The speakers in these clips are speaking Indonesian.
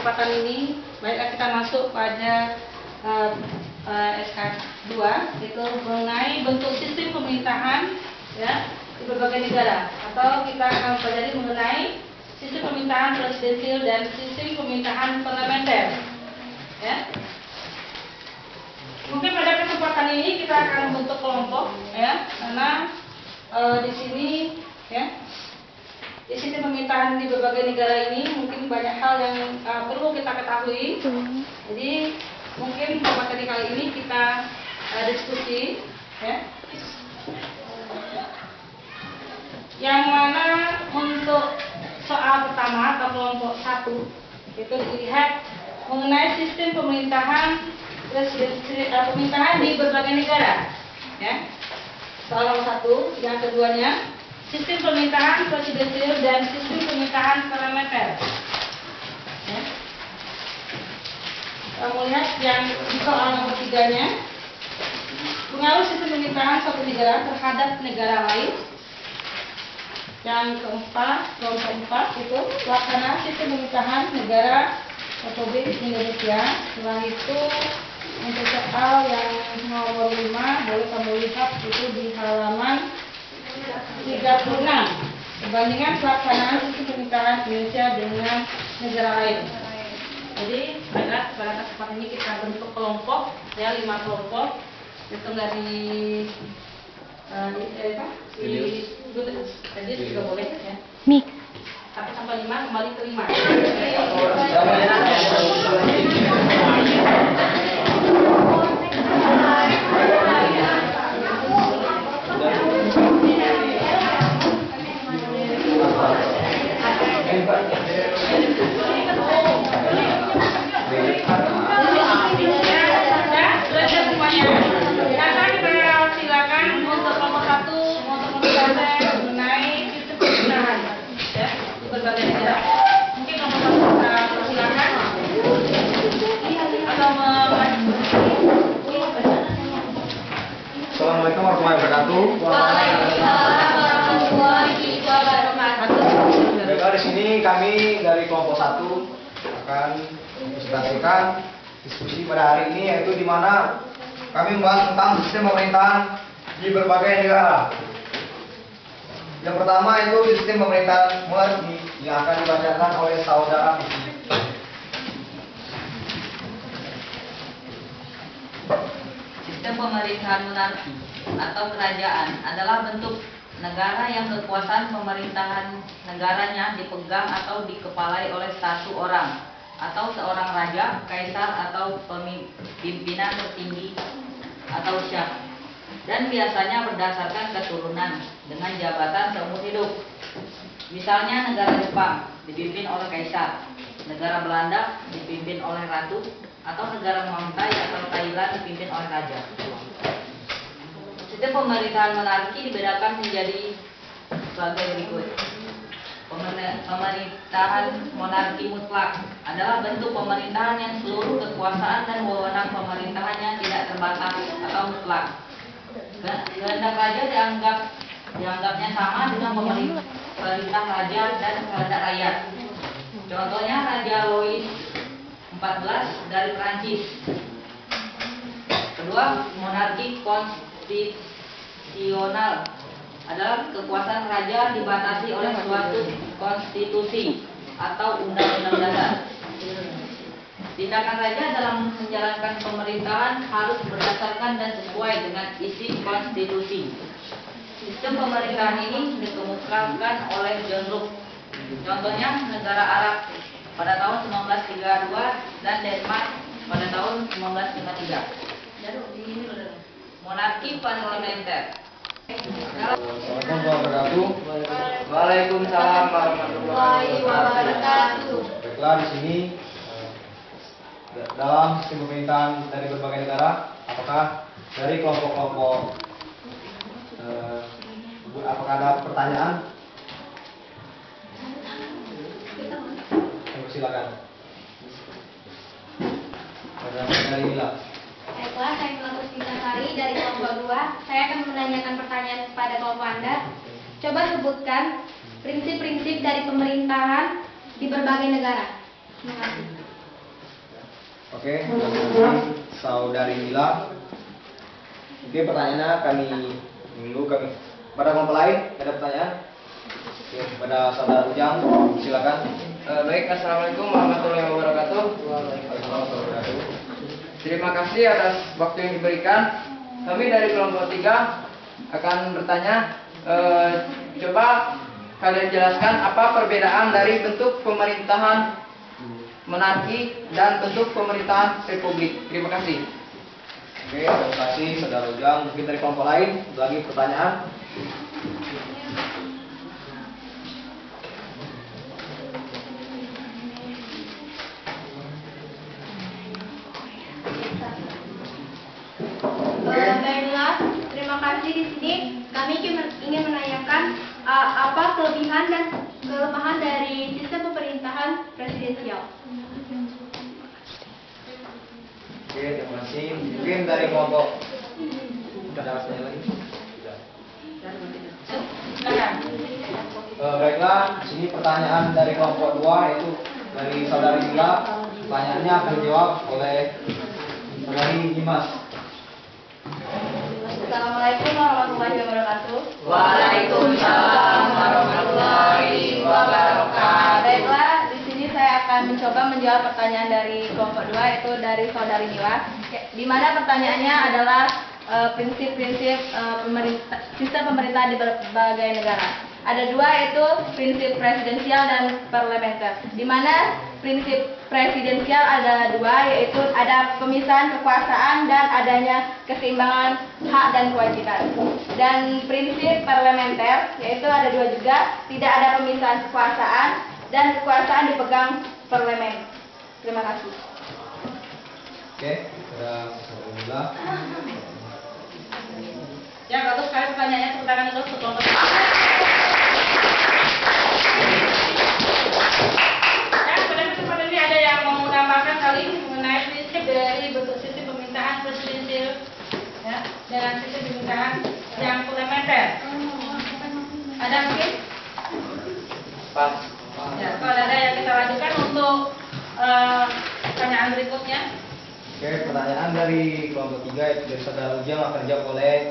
kesempatan ini, baiklah kita masuk pada SK2, itu mengenai bentuk sistem pemerintahan ya di berbagai negara, atau kita akan pelajari mengenai sistem pemerintahan presidensial dan sistem pemerintahan parlementer. Ya. Mungkin pada kesempatan ini kita akan membentuk kelompok, ya, karena di sini, ya, di sistem pemerintahan di berbagai negara ini mungkin banyak hal yang perlu kita ketahui. Jadi mungkin materi kali ini kita diskusi, ya. Yang mana untuk soal pertama atau kelompok 1 itu dilihat mengenai sistem pemerintahan pemerintahan di berbagai negara, ya. Soal nomor 1. Yang keduanya sistem pemerintahan presidensial dan sistem pemerintahan parlementer. Ya. Kita lihat yang di soal nomor 3-nya, pengaruh sistem pemerintahan suatu negara terhadap negara lain. Yang keempat, kelompok 4 itu pelaksanaan sistem pemerintahan negara Republik Indonesia. Setelah itu untuk soal yang nomor 5 boleh kamu lihat itu di halaman 36, perbandingan pelaksanaan sistem pemerintahan Indonesia dengan negara lain. Jadi pada kesempatan ini kita bentuk kelompok, ya, 5 kelompok. Itu dari jadi juga boleh, ya. 1 sampai 5 kembali ke 5. Assalamualaikum warahmatullahi wabarakatuh. Waalaikumsalam warahmatullahi wabarakatuh. Baiklah, di sini kami dari kelompok 1 akan mempresentasikan diskusi pada hari ini, yaitu di mana kami membahas tentang sistem pemerintahan di berbagai negara. Yang pertama itu sistem pemerintahan monarki yang akan dibacakan oleh saudara Vicky. Sistem pemerintahan monarki atau kerajaan adalah bentuk negara yang kekuasaan pemerintahan negaranya dipegang atau dikepalai oleh satu orang atau seorang raja, kaisar atau pimpinan tertinggi atau syah, dan biasanya berdasarkan keturunan dengan jabatan seumur hidup. Misalnya negara Jepang dipimpin oleh kaisar, negara Belanda dipimpin oleh ratu, atau negara Mongtai atau Thailand dipimpin oleh raja. Sistem pemerintahan monarki dibedakan menjadi sebagai berikut. Pemerintahan monarki mutlak adalah bentuk pemerintahan yang seluruh kekuasaan dan wewenang pemerintahannya tidak terbatas atau mutlak. Kehendak raja dianggapnya sama dengan pemerintah raja dan kehendak rakyat. Contohnya Raja Louis XIV dari Prancis. Kedua, monarki konstitusional adalah kekuasaan raja dibatasi oleh suatu konstitusi atau undang-undang dasar. Tindakan raja dalam menjalankan pemerintahan harus berdasarkan dan sesuai dengan isi konstitusi. Sistem pemerintahan ini dikemukakan oleh John Locke. Contohnya negara Arab pada tahun 1932 dan Denmark pada tahun 1953. Monarki parlementer. Assalamualaikum warahmatullahi wabarakatuh. Waalaikumsalam warahmatullahi wabarakatuh. Baiklah, di sini dalam sistem pemerintahan dari berbagai negara, apakah dari kelompok-kelompok apakah ada pertanyaan? Silakan. Dari Mila. Baiklah, saya Kelompok Sari dari kelompok 2. Saya akan menanyakan pertanyaan kepada kelompok Anda. Coba sebutkan prinsip-prinsip dari pemerintahan di berbagai negara. Terima kasih. Oke, dari saudari Mila. Oke, pertanyaannya kami dulu pada kelompok lain ada pertanyaan. Oke, pada saudara Ujang silakan. Baik, Assalamualaikum warahmatullahi wabarakatuh. Waalaikumsalam warahmatullahi wabarakatuh. Terima kasih atas waktu yang diberikan. Kami dari kelompok 3 akan bertanya. Coba kalian jelaskan apa perbedaan dari bentuk pemerintahan monarki dan bentuk pemerintahan republik. Terima kasih. Oke, terima kasih saudara Ujang. Mungkin dari kelompok lain ada lagi pertanyaan. Baiklah, terima kasih. Di sini kami ingin menanyakan apa kelebihan dan kelemahan dari sistem pemerintahan presidensial. Oke, terima kasih. Mungkin dari kelompok ada pertanyaan lagi? Silakan. Baiklah, di sini pertanyaan dari kelompok 2 yaitu dari saudari Mila. Pertanyaannya akan dijawab oleh saudari Dimas. Assalamualaikum warahmatullahi wabarakatuh. Waalaikumsalam warahmatullahi wabarakatuh. Baiklah, di sini saya akan mencoba menjawab pertanyaan dari kelompok 2 yaitu dari saudari Mila. Di mana pertanyaannya adalah prinsip-prinsip sistem pemerintahan di berbagai negara. Ada 2 yaitu prinsip presidensial dan parlementer. Di mana prinsip presidensial ada 2 yaitu ada pemisahan kekuasaan dan adanya keseimbangan hak dan kewajiban. Dan prinsip parlementer yaitu ada 2 juga, tidak ada pemisahan kekuasaan dan kekuasaan dipegang parlemen. Terima kasih. Oke, ada saudari Mila. Ya, kalau sekali pertanyaannya tentang itu kelompok. Ya, pada ini ada yang mau menambahkan kali ini mengenai prinsip dari bentuk sistem pemerintahan presidensial ya, dengan sistem pemerintahan yang parlementer. Ada mungkin? Pas. Ya, kalau ada yang kita lanjutkan untuk pertanyaan berikutnya. Oke, pertanyaan dari kelompok 3 yaitu dari saudara Ujang akan dijawab oleh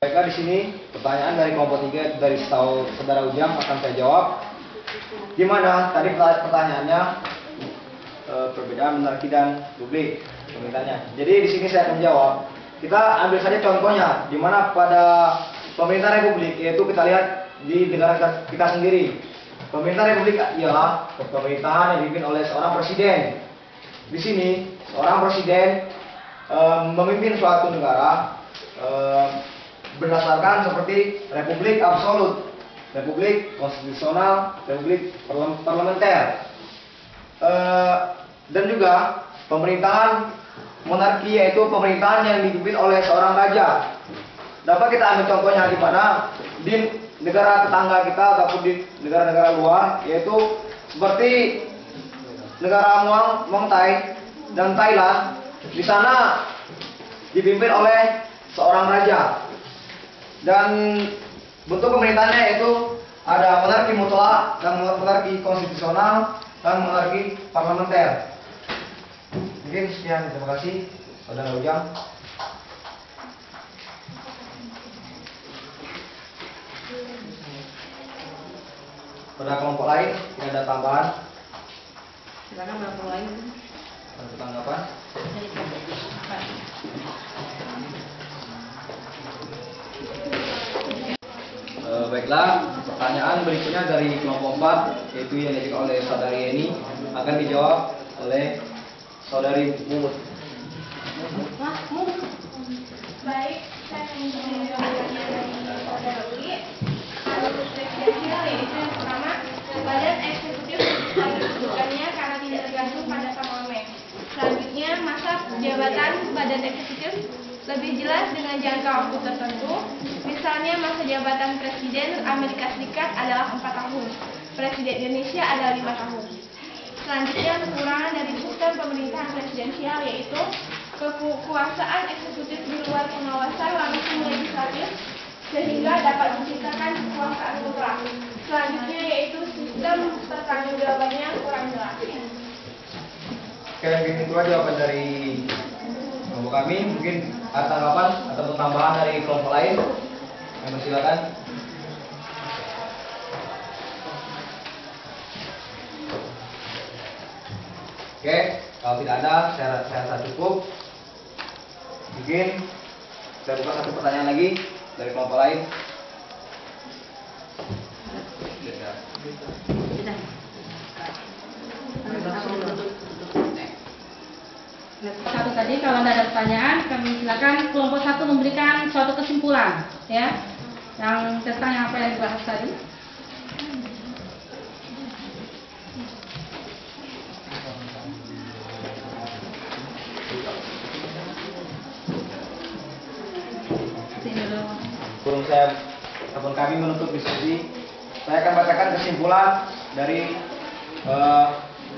Baiklah, di sini pertanyaan dari kelompok 3 yaitu dari saudara Ujang akan saya jawab. Gimana tadi pertanyaannya perbedaan monarki dan republik pemerintahannya. Jadi di sini saya akan jawab. Kita ambil saja contohnya di mana pada pemerintah republik yaitu kita lihat di negara kita sendiri. Pemerintah republik ialah pemerintahan yang dipimpin oleh seorang presiden. Di sini seorang presiden memimpin suatu negara berdasarkan seperti republik absolut, republik konstitusional, republik parlementer, dan juga pemerintahan monarki yaitu pemerintahan yang dipimpin oleh seorang raja. Dapat kita ambil contohnya di mana di negara tetangga kita ataupun di negara-negara luar yaitu seperti negara Muang Thai dan Thailand. Di sana dipimpin oleh seorang raja dan bentuk pemerintahannya yaitu ada monarki mutlak dan monarki konstitusional dan monarki parlementer. Mungkin sekian, terima kasih saudara Ujang. Pada kelompok lain tidak ada tambahan. Silakan kelompok lain. Ada tanggapan? Dari kelompok 4. Baiklah, pertanyaan berikutnya dari kelompok 4 yaitu yang diajukan oleh saudari Eni akan dijawab oleh saudari Mumut. Baik, saya akan menjawab pertanyaan dari saudara Uli. Kalau presidensial yaitu yang pertama, badan eksekutif bukannya karena tidak tergantung pada parlemen. Selanjutnya, masa jabatan badan eksekutif lebih jelas dengan jangka waktu tertentu. Misalnya masa jabatan Presiden Amerika Serikat adalah 4 tahun, Presiden Indonesia adalah 5 tahun. Selanjutnya, kekurangan dari sistem pemerintahan presidensial yaitu kekuasaan eksekutif di luar pengawasan langsung legislatif sehingga dapat menciptakan kekuasaan kekuasaan mutlak. Selanjutnya yaitu sistem pertanggungjawabannya kurang jelas. Oke, mungkin itu aja jawaban dari kelompok kami. Mungkin ada tanggapan atau tambahan dari kelompok lain. Kami silakan. Oke, kalau tidak ada, saya rasa cukup. Mungkin saya buka satu pertanyaan lagi dari kelompok lain. Satu tadi kalau tidak ada pertanyaan, kami silakan kelompok satu memberikan suatu kesimpulan, ya, yang tentang apa yang dibahas tadi. Sebelum saya ataupun kami menutup diskusi, saya akan bacakan kesimpulan dari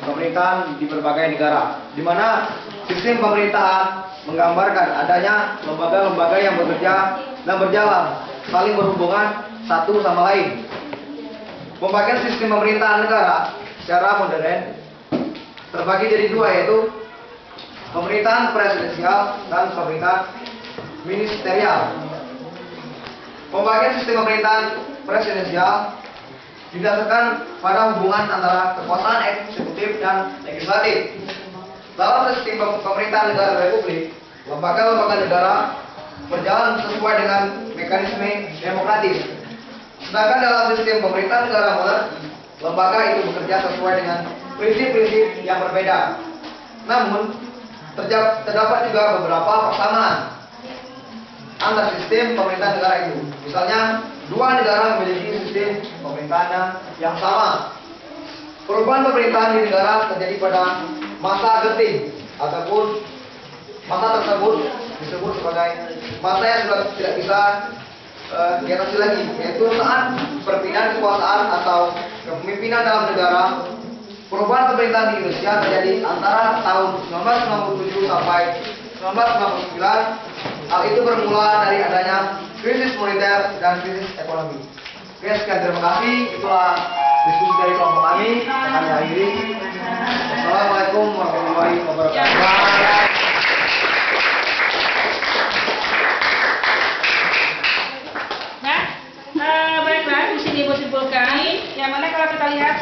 pemerintahan di berbagai negara, di mana sistem pemerintahan menggambarkan adanya lembaga-lembaga yang bekerja dan berjalan saling berhubungan satu sama lain. Pembagian sistem pemerintahan negara secara modern terbagi jadi dua, yaitu pemerintahan presidensial dan pemerintahan ministerial. Pembagian sistem pemerintahan presidensial didasarkan pada hubungan antara kekuasaan eksekutif dan legislatif. Dalam sistem pemerintahan negara republik, lembaga-lembaga negara berjalan sesuai dengan mekanisme demokratis. Sedangkan dalam sistem pemerintahan negara monarki, lembaga itu bekerja sesuai dengan prinsip-prinsip yang berbeda. Namun, terdapat juga beberapa persamaan antar sistem pemerintahan negara itu. Misalnya, dua negara memiliki sistem pemerintahan yang sama. Perubahan pemerintahan di negara terjadi pada masa genting ataupun masa tersebut disebut sebagai masa yang sudah tidak bisa diatasi lagi, yaitu saat perpindahan kekuasaan atau kepemimpinan dalam negara. Perubahan pemerintahan di Indonesia terjadi antara tahun 1997 sampai 1999. Hal itu bermula dari adanya krisis moneter dan krisis ekonomi. Oke, sekian, terima kasih. Itulah diskusi dari kelompok kami. Kami akhiri. Assalamualaikum warahmatullahi wabarakatuh. Baiklah, di sini ibu simpulkan, yang mana kalau kita lihat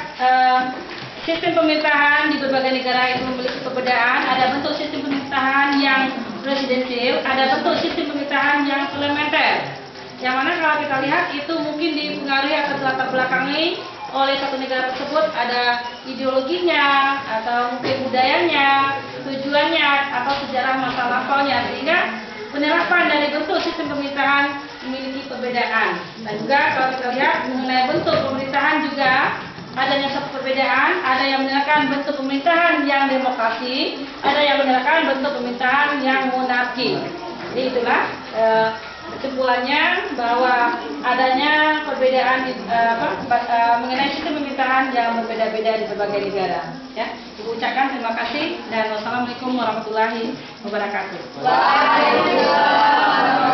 sistem pemerintahan di berbagai negara itu memiliki perbedaan. Ada bentuk sistem pemerintahan yang presidensial, ada bentuk sistem pemerintahan yang parlementer. Yang mana kalau kita lihat itu mungkin dipengaruhi atau latar belakangi oleh satu negara tersebut, ada ideologinya atau mungkin budayanya, tujuannya atau sejarah masa lampaunya, sehingga penerapan dari bentuk sistem pemerintahan memiliki perbedaan. Dan juga kalau kita lihat mengenai bentuk pemerintahan juga adanya satu perbedaan, ada yang menyerahkan bentuk pemerintahan yang demokrasi, ada yang menyerahkan bentuk pemerintahan yang monarki. Jadi itulah kesimpulannya bahwa adanya perbedaan mengenai sistem pemerintahan yang berbeda-beda di berbagai negara. Ya, Ibu ucapkan terima kasih dan wassalamualaikum warahmatullahi wabarakatuh. Waalaikumsalam.